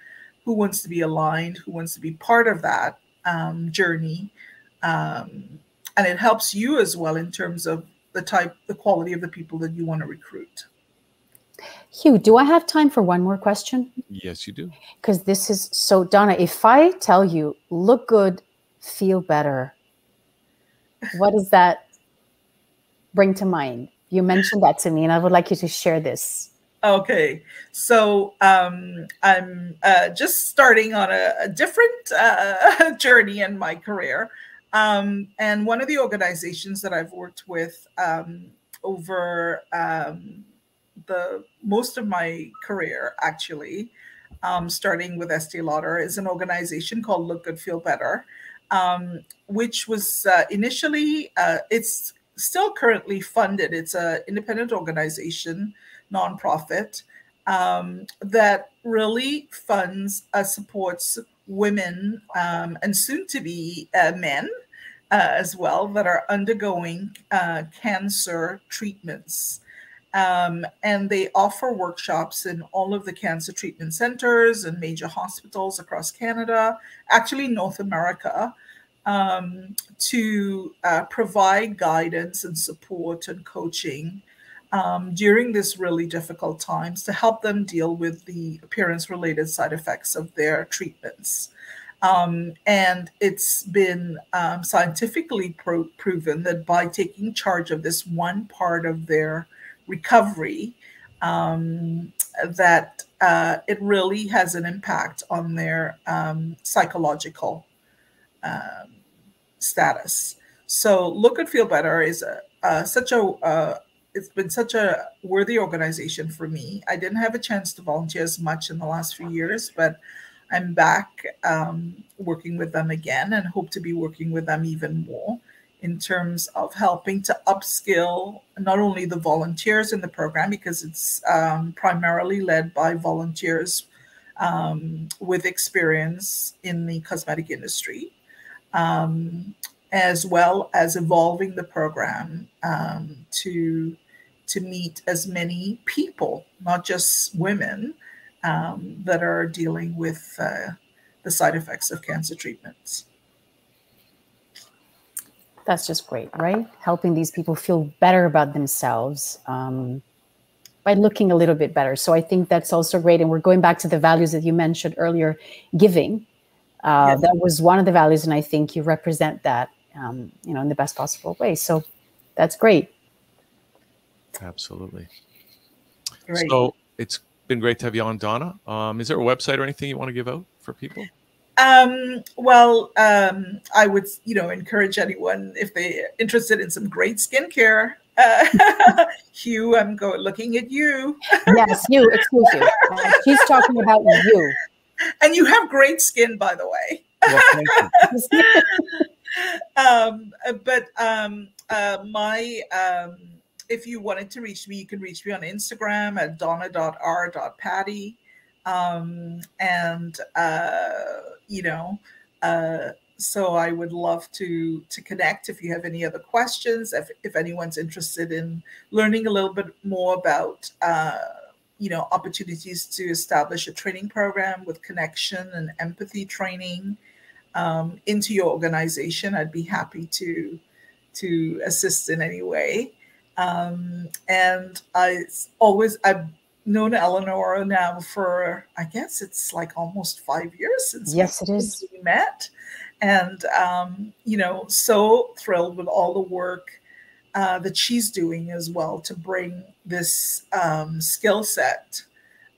[SPEAKER 10] who wants to be aligned, who wants to be part of that journey. And it helps you as well in terms of the quality of the people that you want to recruit.
[SPEAKER 2] Hugh, do I have time for one more question?
[SPEAKER 1] Yes, you do.
[SPEAKER 2] Because this is so, Donna, if I tell you, look good, feel better, what does that bring to mind? You mentioned that to me, and I would like you to share this.
[SPEAKER 10] Okay, so I'm just starting on a different journey in my career. And one of the organizations that I've worked with over the most of my career, actually, starting with Estee Lauder, is an organization called Look Good, Feel Better, which was initially, it's still currently funded. It's an independent organization, nonprofit, that really funds, supports women and soon to be men as well that are undergoing cancer treatments. And they offer workshops in all of the cancer treatment centers and major hospitals across Canada, actually North America, to provide guidance and support and coaching during this really difficult times to help them deal with the appearance-related side effects of their treatments. And it's been scientifically proven that by taking charge of this one part of their recovery, that it really has an impact on their psychological status. So Look and Feel Better is it's been such a worthy organization for me. I didn't have a chance to volunteer as much in the last few years, but I'm back working with them again and hope to be working with them even more in terms of helping to upskill not only the volunteers in the program, because it's primarily led by volunteers with experience in the cosmetic industry, as well as evolving the program to meet as many people, not just women, that are dealing with the side effects of cancer treatments.
[SPEAKER 2] That's just great, right? Helping these people feel better about themselves by looking a little bit better. So I think that's also great. And we're going back to the values that you mentioned earlier, giving. Yes. That was one of the values, and I think you represent that, in the best possible way. So that's great.
[SPEAKER 1] Absolutely.
[SPEAKER 10] Great.
[SPEAKER 1] So it's been great to have you on, Donna. Is there a website or anything you want to give out for people?
[SPEAKER 10] Well, I would, encourage anyone if they're interested in some great skincare. Hugh, I'm looking at you.
[SPEAKER 2] Yes, you, excuse you. She's talking about you.
[SPEAKER 10] And you have great skin, by the way.
[SPEAKER 1] Well, thank
[SPEAKER 10] you. If you wanted to reach me, you can reach me on Instagram at donna.r.paty. So I would love to connect if you have any other questions, if anyone's interested in learning a little bit more about, opportunities to establish a training program with connection and empathy training into your organization. I'd be happy to assist in any way. And I've known Eleanor now for, I guess it's like almost 5 years since we met. And, so thrilled with all the work that she's doing as well to bring this skill set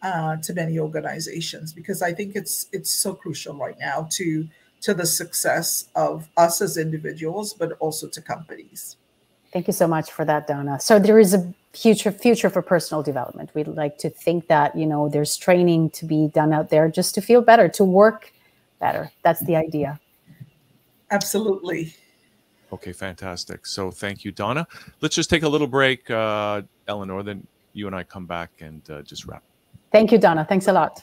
[SPEAKER 10] to many organizations, because I think it's so crucial right now to the success of us as individuals, but also to companies.
[SPEAKER 2] Thank you so much for that, Donna. So there is a future for personal development. We'd like to think that, there's training to be done out there just to feel better, to work better. That's the idea.
[SPEAKER 10] Absolutely.
[SPEAKER 1] Okay, fantastic. So thank you, Donna. Let's just take a little break, Eleanor, then you and I come back and just wrap.
[SPEAKER 2] Thank you, Donna. Thanks a lot.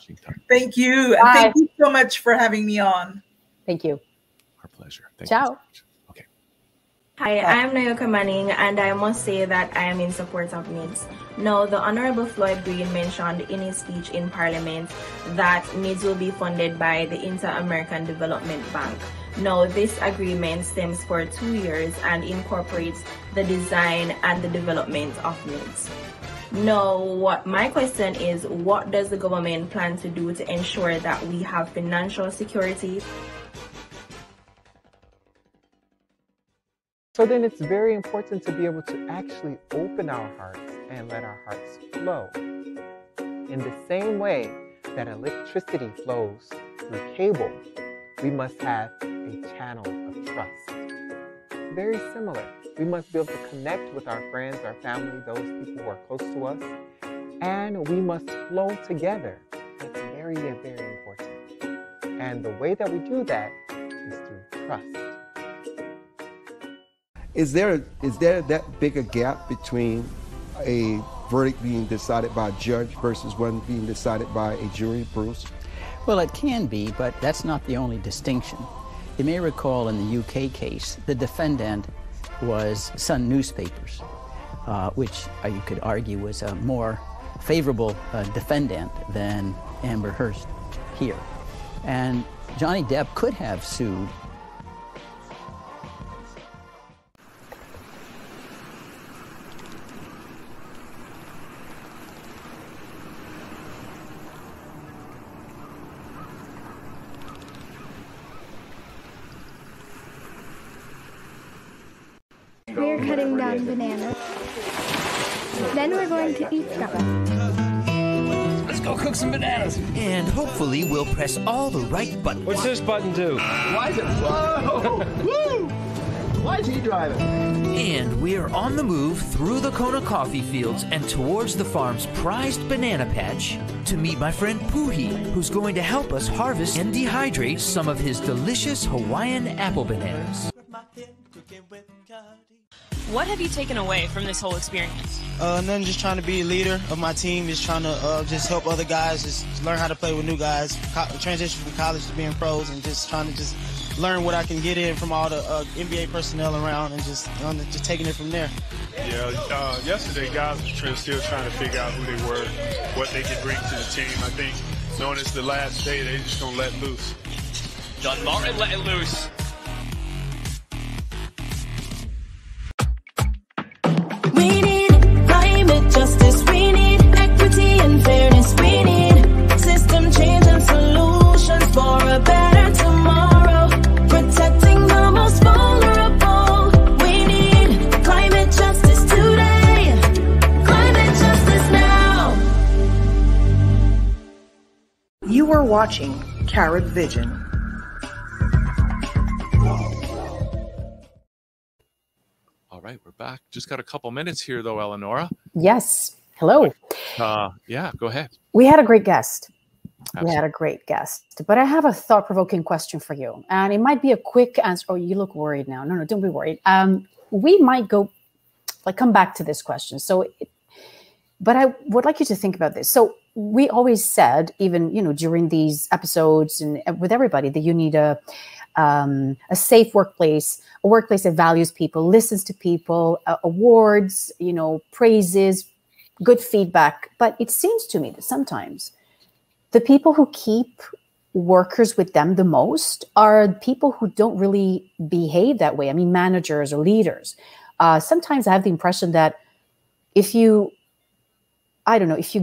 [SPEAKER 10] Thank you. And thank you so much for having me on.
[SPEAKER 2] Thank you.
[SPEAKER 1] Our pleasure. Thank
[SPEAKER 2] Ciao.
[SPEAKER 1] you so much. Okay.
[SPEAKER 11] Hi, I'm Nayoka Manning, and I must say that I am in support of NIDS. Now, the Honorable Floyd Green mentioned in his speech in Parliament that NIDS will be funded by the Inter-American Development Bank. Now, this agreement stems for 2 years and incorporates the design and the development of NIDS. Now, my question is, what does the government plan to do to ensure that we have financial security?
[SPEAKER 12] So then it's very important to be able to actually open our hearts and let our hearts flow. In the same way that electricity flows through cable, we must have a channel of trust. Very similar. We must be able to connect with our friends, our family, those people who are close to us, and we must flow together. That's very, very important. And the way that we do that is through trust.
[SPEAKER 13] Is there that big a gap between a verdict being decided by a judge versus one being decided by a jury, Bruce?
[SPEAKER 14] Well, it can be, but that's not the only distinction. You may recall in the UK case, the defendant was Sun Newspapers, which you could argue was a more favorable defendant than Amber Heard here. And Johnny Depp could have sued.
[SPEAKER 15] We're cutting down bananas. Then we're going to eat them.
[SPEAKER 16] Let's go cook some bananas. And hopefully we'll press all the right buttons.
[SPEAKER 17] What's this button do?
[SPEAKER 18] Why is it? Whoa! Woo! Why is he driving?
[SPEAKER 16] And we're on the move through the Kona coffee fields and towards the farm's prized banana patch to meet my friend Puhi, who's going to help us harvest and dehydrate some of his delicious Hawaiian apple bananas.
[SPEAKER 19] What have you taken away from this whole experience?
[SPEAKER 20] Nothing, just trying to be a leader of my team, just trying to just help other guys, just learn how to play with new guys, transition from college to being pros, and just trying to just learn what I can get in from all the NBA personnel around, and just taking it from there.
[SPEAKER 21] Yeah, yesterday guys were still trying to figure out who they were, what they could bring to the team. I think knowing it's the last day, they're just going to let loose.
[SPEAKER 19] John Martin let it loose.
[SPEAKER 22] We need climate justice, we need equity and fairness, we need system change and solutions for a better tomorrow, protecting the most vulnerable. We need climate justice today, climate justice now.
[SPEAKER 9] You are watching Carrot Vision.
[SPEAKER 1] All right, we're back. Just got a couple minutes here, though, Eleonora.
[SPEAKER 2] Yes. Hello.
[SPEAKER 1] Yeah, go ahead.
[SPEAKER 2] We had a great guest.
[SPEAKER 1] Absolutely.
[SPEAKER 2] We had a great guest. But I have a thought-provoking question for you. And it might be a quick answer. Oh, you look worried now. No, don't be worried. We might come back to this question. But I would like you to think about this. So we always said, even, during these episodes and with everybody, that you need a safe workplace, a workplace that values people, listens to people, awards, praises, good feedback. But it seems to me that sometimes the people who keep workers with them the most are people who don't really behave that way. I mean, managers or leaders. Sometimes I have the impression that if you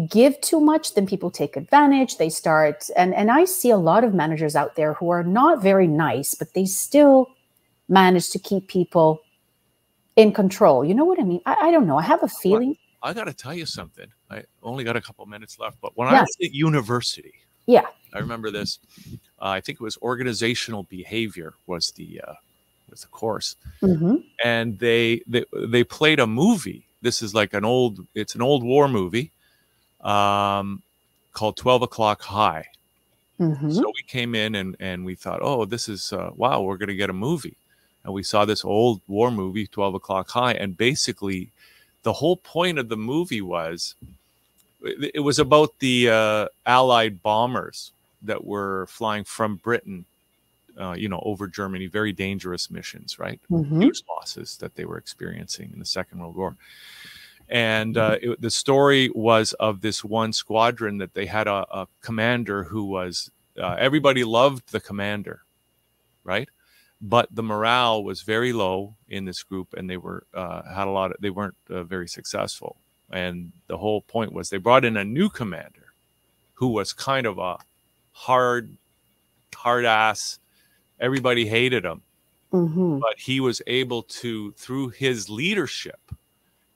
[SPEAKER 2] give too much, then people take advantage. They start, and I see a lot of managers out there who are not very nice, but they still manage to keep people in control. You know what I mean? I don't know. I have a feeling.
[SPEAKER 1] I got to tell you something. I only got a couple minutes left, but when I was at university, I remember this. I think it was organizational behavior was the course, and they played a movie. This is like an old war movie called 12 O'Clock High. So we came in and we thought, oh, this is, wow, we're going to get a movie. And we saw this old war movie, 12 O'Clock High. And basically the whole point of the movie was, it was about the Allied bombers that were flying from Britain, over Germany, very dangerous missions, right? Huge losses that they were experiencing in the Second World War. And the story was of this one squadron that they had a commander who was, everybody loved the commander, right? But the morale was very low in this group, and they were they weren't very successful. And the whole point was they brought in a new commander who was kind of a hard ass. Everybody hated him, but he was able to, through his leadership,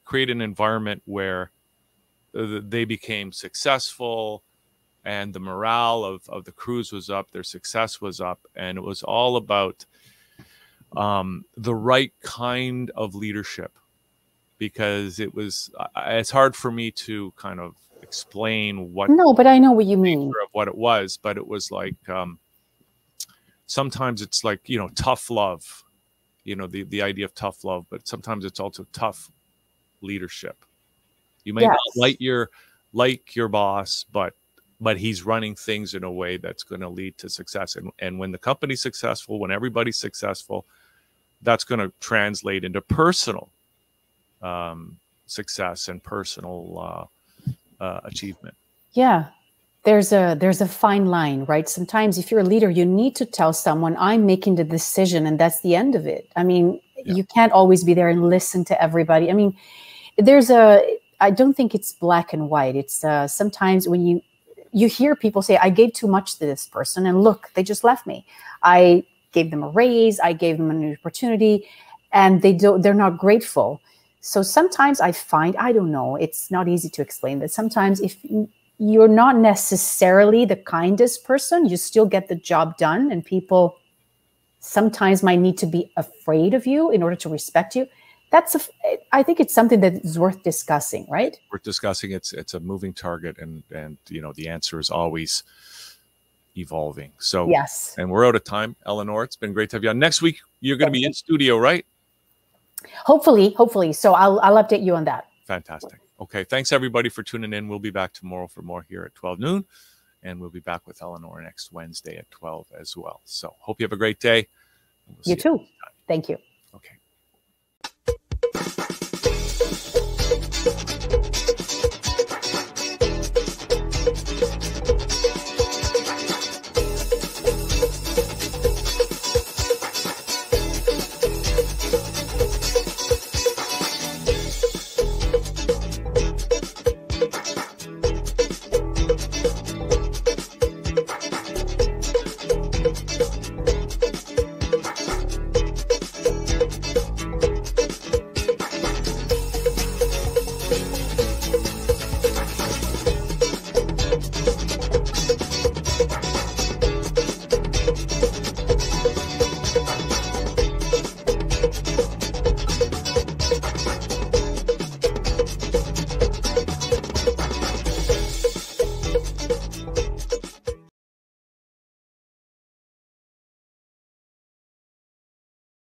[SPEAKER 1] create an environment where they became successful, and the morale of the crews was up, their success was up, and it was all about the right kind of leadership, because it's hard for me to kind of explain what. No,
[SPEAKER 2] but I know what you mean.
[SPEAKER 1] Of what it was, but it was like sometimes it's like tough love, the idea of tough love, but sometimes it's also tough leadership. You may not like your boss, but he's running things in a way that's going to lead to success. And when the company's successful, when everybody's successful, that's going to translate into personal success and personal achievement. Yeah.
[SPEAKER 2] There's a fine line, right? Sometimes if you're a leader, you need to tell someone, I'm making the decision, and that's the end of it. I mean, you can't always be there and listen to everybody. I mean, I don't think it's black and white. It's sometimes when you hear people say, I gave too much to this person, and look, they just left me. I gave them a raise, I gave them an opportunity, and they're not grateful. So sometimes I find, I don't know, it's not easy to explain, but sometimes if you're not necessarily the kindest person, you still get the job done, and people sometimes might need to be afraid of you in order to respect you. I think it's something that is worth discussing, right?
[SPEAKER 1] Worth discussing. It's a moving target, and the answer is always evolving. So
[SPEAKER 2] yes,
[SPEAKER 1] and we're out of time. Eleanor, it's been great to have you on. Next week you're going to be in studio, right?
[SPEAKER 2] Hopefully. So I'll update you on that.
[SPEAKER 1] Fantastic. Okay, thanks everybody for tuning in. We'll be back tomorrow for more here at 12 noon, and we'll be back with Eleanor next Wednesday at 12 as well. So hope you have a great day.
[SPEAKER 2] You too. Thank you.
[SPEAKER 1] Okay.